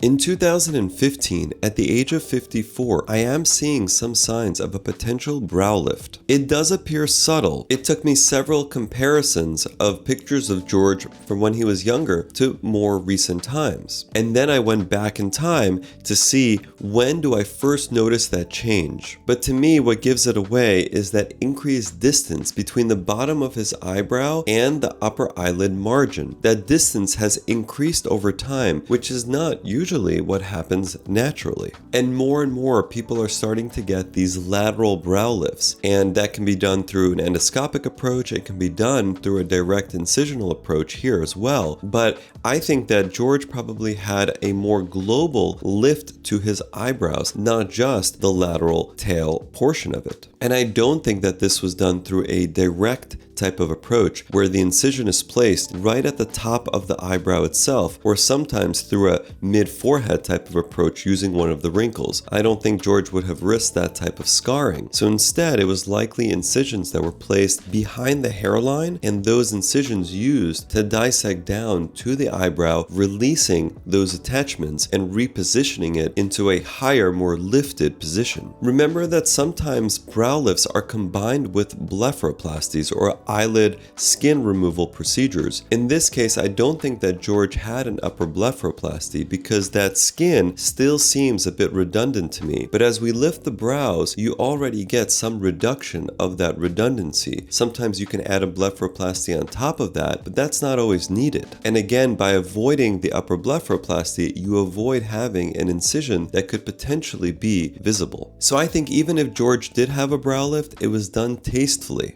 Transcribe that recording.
In 2015, at the age of 54, I am seeing some signs of a potential brow lift. It does appear subtle. It took me several comparisons of pictures of George from when he was younger to more recent times. And then I went back in time to see when do I first notice that change. But to me, what gives it away is that increased distance between the bottom of his eyebrow and the upper eyelid margin. That distance has increased over time, which is not usually what happens naturally. And more people are starting to get these lateral brow lifts, and that can be done through an endoscopic approach. It can be done through a direct incisional approach here as well. But I think that George probably had a more global lift to his eyebrows, not just the lateral tail portion of it. And I don't think that this was done through a direct type of approach where the incision is placed right at the top of the eyebrow itself, or sometimes through a mid-forehead type of approach using one of the wrinkles. I don't think George would have risked that type of scarring. So instead, it was likely incisions that were placed behind the hairline, and those incisions used to dissect down to the eyebrow, releasing those attachments and repositioning it into a higher, more lifted position. Remember that sometimes brow lifts are combined with blepharoplasties or eyelid skin removal procedures. In this case, I don't think that George had an upper blepharoplasty because that skin still seems a bit redundant to me. But as we lift the brows, you already get some reduction of that redundancy. Sometimes you can add a blepharoplasty on top of that, but that's not always needed. And again, by avoiding the upper blepharoplasty, you avoid having an incision that could potentially be visible. So I think even if George did have a brow lift, it was done tastefully.